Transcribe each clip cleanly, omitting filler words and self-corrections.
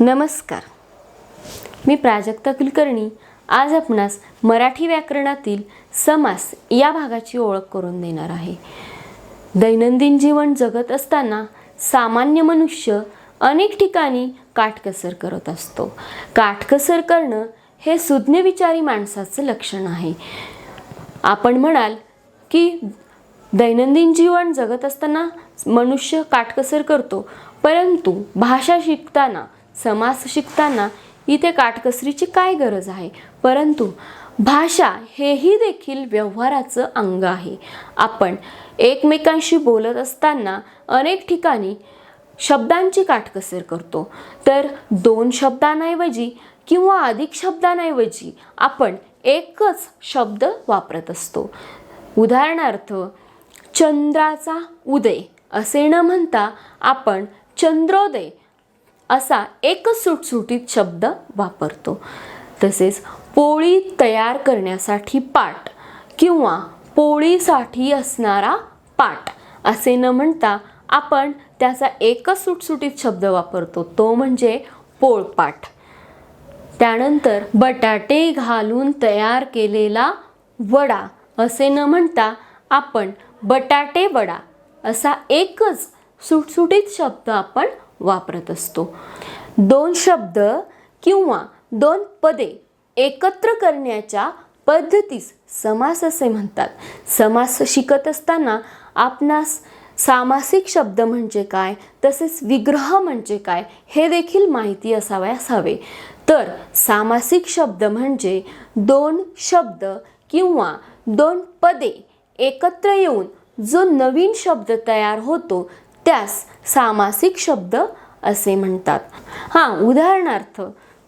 नमस्कार, मी प्राजक्ता कुलकर्णी आज आपणास मराठी व्याकरणातील समास या भागाची ओळख करून देणार आहे. दैनंदिन जीवन जगत असताना सामान्य मनुष्य अनेक ठिकाणी काटकसर करत असतो. काटकसर करणं हे सुज्ञ विचारी माणसाचं लक्षण आहे. आपण म्हणाल की दैनंदिन जीवन जगत असताना मनुष्य काटकसर करतो, परंतु भाषा शिकताना, समास शिकताना इथे काटकसरीची काय गरज आहे? परंतु भाषा हेही देखील व्यवहाराचं अंग आहे. आपण एकमेकांशी बोलत असताना अनेक ठिकाणी शब्दांची काटकसर करतो. तर दोन शब्दांऐवजी किंवा अधिक शब्दांऐवजी आपण एकच शब्द वापरत असतो. उदाहरणार्थ, चंद्राचा उदय असे न म्हणता आपण चंद्रोदय असा एकच सुटसुटीत शब्द वापरतो. तसेच पोळी तयार करण्यासाठी पाट किंवा पोळीसाठी असणारा पाट असे न म्हणता आपण त्याचा एकच सुटसुटीत शब्द वापरतो, तो म्हणजे पोळपाट. त्यानंतर बटाटे घालून तयार केलेला वडा असे न म्हणता आपण बटाटे वडा असा एकच सुटसुटीत शब्द आपण वापरत असतो. दोन शब्द किंवा दोन पदे एकत्र करण्याच्या पद्धतीस समास असे म्हणतात. समास शिकत असताना आपणास सामासिक शब्द म्हणजे काय, तसेच विग्रह म्हणजे काय हे देखील माहिती असावयास हवे. तर सामासिक शब्द म्हणजे दोन शब्द किंवा दोन पदे एकत्र येऊन जो नवीन शब्द तयार होतो त्यास सामासिक शब्द असे म्हणतात. उदाहरणार्थ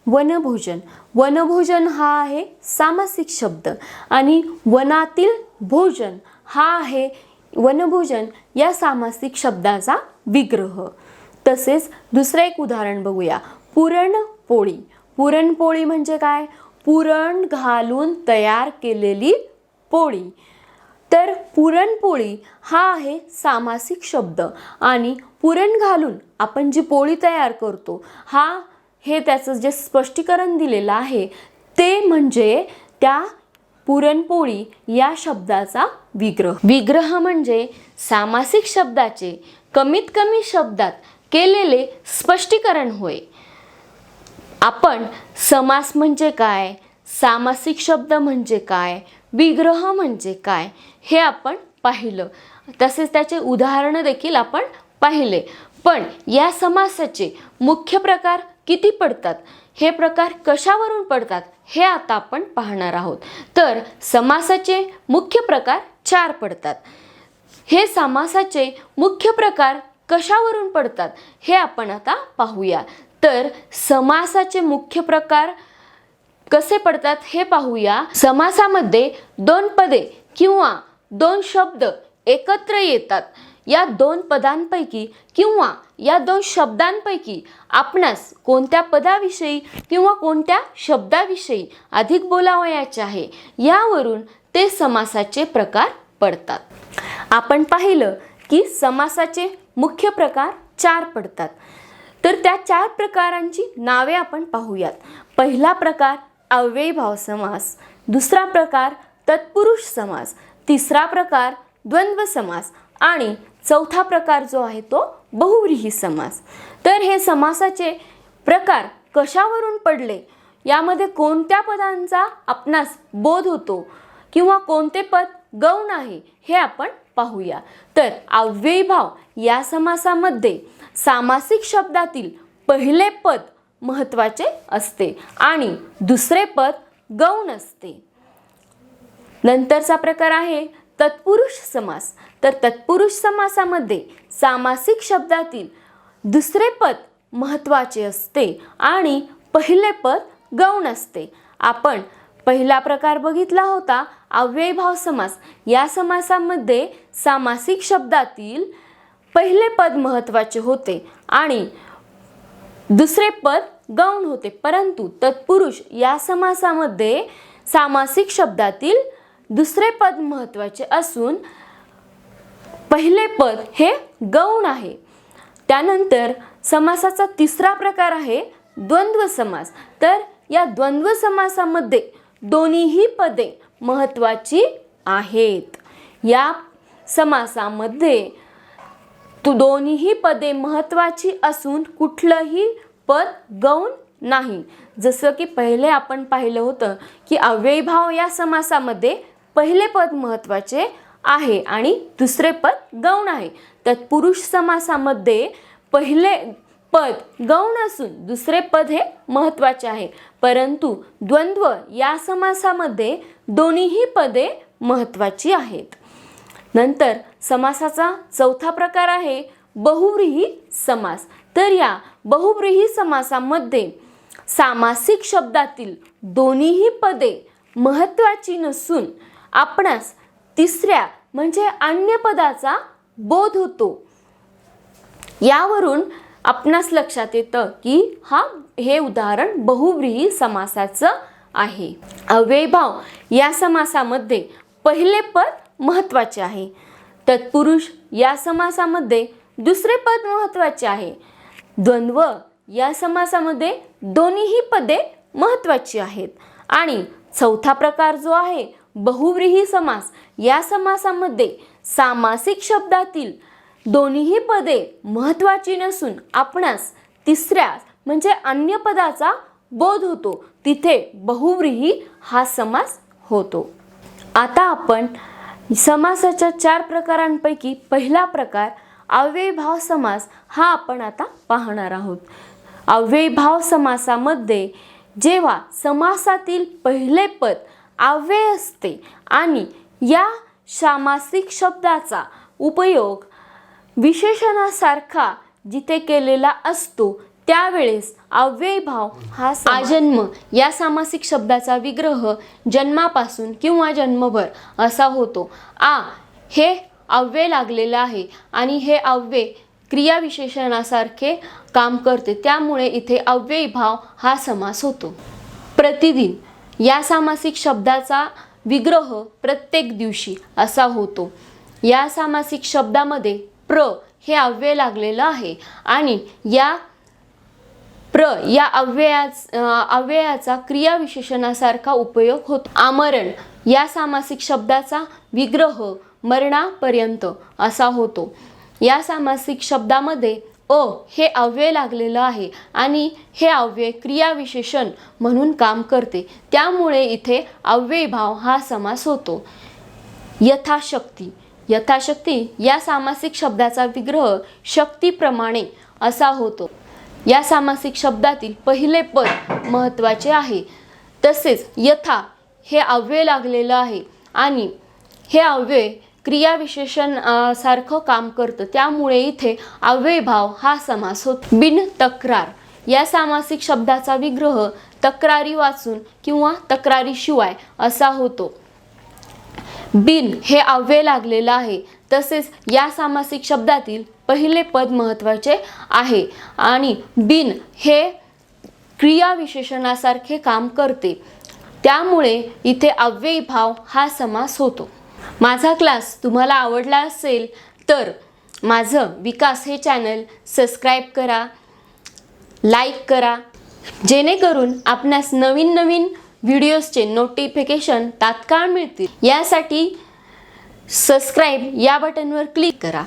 वनभोजन. वनभोजन हा आहे सामासिक शब्द आणि वनातील भोजन हा आहे वनभोजन या सामासिक शब्दाचा विग्रह. तसेच दुसरे एक उदाहरण बघूया, पुरणपोळी. पुरणपोळी म्हणजे काय? पुरण घालून तयार केलेली पोळी. तर पुरणपोळी हा आहे सामासिक शब्द आणि पुरण घालून आपण जी पोळी तयार करतो हे त्याचं जे स्पष्टीकरण दिलेलं आहे ते म्हणजे त्या पुरणपोळी या शब्दाचा विग्रह. विग्रह म्हणजे सामासिक शब्दाचे कमीत कमी शब्दात केलेले स्पष्टीकरण होय. आपण समास म्हणजे काय, सामासिक शब्द म्हणजे काय, विग्रह म्हणजे काय हे आपण पाहिलं. तसेच त्याचे उदाहरणं देखील आपण पाहिले. पण या समासाचे मुख्य प्रकार किती पडतात, हे प्रकार कशावरून पडतात हे आता आपण पाहणार आहोत. तर समासाचे मुख्य प्रकार 4 पडतात. हे समासाचे मुख्य प्रकार कशावरून पडतात हे आपण आता पाहूया. तर समासाचे मुख्य प्रकार कसे पडतात हे पाहूया. समासामध्ये दोन पदे किंवा दोन शब्द एकत्र येतात. या दोन पदांपैकी किंवा या दोन शब्दांपैकी आपणास कोणत्या पदाविषयी किंवा कोणत्या शब्दाविषयी अधिक बोलावयाचे आहे यावरून ते समासाचे प्रकार पडतात. आपण पाहिलं की समासाचे मुख्य प्रकार 4 पडतात. तर त्या 4 प्रकारांची नावे आपण पाहूयात. पहिला प्रकार अव्ययीभाव समास, दुसरा प्रकार तत्पुरुष समास, तिसरा प्रकार द्वंद्व समास आणि चौथा प्रकार जो आहे तो बहुव्रीही समास. तर हे समासाचे प्रकार कशावरून पडले, यामध्ये कोणत्या पदांचा आपणास बोध होतो किंवा कोणते पद गौण आहे हे आपण पाहूया. तर अव्ययीभाव या समासामध्ये सामासिक शब्दातील पहिले पद महत्त्वाचे असते आणि दुसरे पद गौण असते. नंतरचा प्रकार आहे तत्पुरुष समास. तर तत्पुरुष समासामध्ये सामासिक शब्दातील दुसरे पद महत्त्वाचे असते आणि पहिले पद गौण असते. आपण पहिला प्रकार बघितला होता अव्ययीभाव समास. या समासामध्ये सामासिक शब्दातील पहिले पद महत्त्वाचे होते आणि दुसरे पद गौण होते. परंतु तत्पुरुष या समासामध्ये सामासिक शब्दातील दुसरे पद महत्त्वाचे असून पहिले पद हे गौण आहे. त्यानंतर समासाचा तिसरा प्रकार आहे द्वंद्व समास. तर या द्वंद्व समासामध्ये दोन्हीही पदे महत्त्वाची आहेत. या समासामध्ये दोन्हीही पदे महत्त्वाची असून कुठलंही पद गौण नाही. जसं की पहिले आपण पाहिलं होतं की अव्ययीभाव या समासामध्ये पहिले पद महत्त्वाचे आहे आणि दुसरे पद गौण आहे. तत्पुरुष समासामध्ये पहिले पद गौण असून दुसरे पद हे महत्त्वाचे आहे. परंतु द्वंद्व या समासामध्ये दोन्हीही पदे महत्त्वाची आहेत. नंतर समासाचा चौथा प्रकार आहे बहुव्रीही समास. तर या बहुव्रीही समासामध्ये सामासिक शब्दातील दोन्हीही पदे महत्त्वाची नसून आपणास तिसऱ्या म्हणजे अन्य पदाचा बोध होतो. यावरून आपणास लक्षात येतं की हे उदाहरण बहुव्रीही समासाचं आहे. अव्ययीभाव या समासामध्ये पहिले पद महत्त्वाचे आहे. तत्पुरुष या समासामध्ये दुसरे पद महत्त्वाचे आहे. द्वंद्व या समासामध्ये दोन्हीही पदे महत्त्वाची आहेत. आणि चौथा प्रकार जो आहे बहुव्रीही समास, या समासामध्ये सामासिक शब्दातील दोन्हीही पदे महत्त्वाची नसून आपणास तिसऱ्या म्हणजे अन्य पदाचा बोध होतो. तिथे बहुव्रीही हा समास होतो. आता आपण समासाच्या 4 प्रकारांपैकी पहिला प्रकार अव्ययीभाव समास हा आपण आता पाहणार आहोत. अव्ययीभाव समासामध्ये जेव्हा समासातील पहिले पद अव्यय असते आणि या सामासिक शब्दाचा उपयोग विशेषणासारखा जिथे केलेला असतो त्यावेळेस अव्ययीभाव हा आजन्म या सामासिक शब्दाचा विग्रह जन्मापासून किंवा जन्मभर असा होतो. हे अव्यय लागलेलं आहे आणि हे अव्यय क्रियाविशेषणासारखे काम करते, त्यामुळे इथे अव्ययीभाव हा समास होतो. प्रतिदिन या सामासिक शब्दाचा विग्रह प्रत्येक दिवशी असा होतो. या सामासिक शब्दामध्ये प्र हे अव्यय लागलेलं आहे आणि या अव्ययाचा क्रियाविशेषणासारखा उपयोग होतो. आमरण या सामासिक शब्दाचा विग्रह मरणापर्यंत असा होतो. या सामासिक शब्दामध्ये हे अव्यय लागलेलं आहे आणि हे अव्यय क्रियाविशेषण म्हणून काम करते, त्यामुळे इथे अव्ययीभाव हा समास होतो. यथाशक्ती या सामासिक शब्दाचा विग्रह शक्तीप्रमाणे असा होतो. या सामासिक शब्दातील पहिले पद महत्त्वाचे आहे. तसेच यथा हे अव्यय लागलेलं आहे आणि हे अव्यय क्रियाविशेषण सारखं काम करतं, त्यामुळे इथे अव्ययीभाव हा समास होतो. बिन तक्रार या सामासिक शब्दाचा विग्रह तक्रारी वाचून किंवा तक्रारीशिवाय असा होतो. बिन हे अव्यय लागलेलं आहे. तसेच या सामासिक शब्दातील पहिले पद महत्त्वाचे आहे आणि बिन हे क्रियाविशेषणासारखे काम करते, त्यामुळे इथे अव्ययीभाव हा समास होतो. माझा क्लास तुम्हाला आवडला असेल तर माझं विकास हे चॅनल सबस्क्राईब करा, लाईक करा, जेणेकरून आपणास नवीन नवीन व्हिडिओजचे नोटिफिकेशन तात्काळ मिळतील. यासाठी सबस्क्राईब या बटनवर क्लिक करा.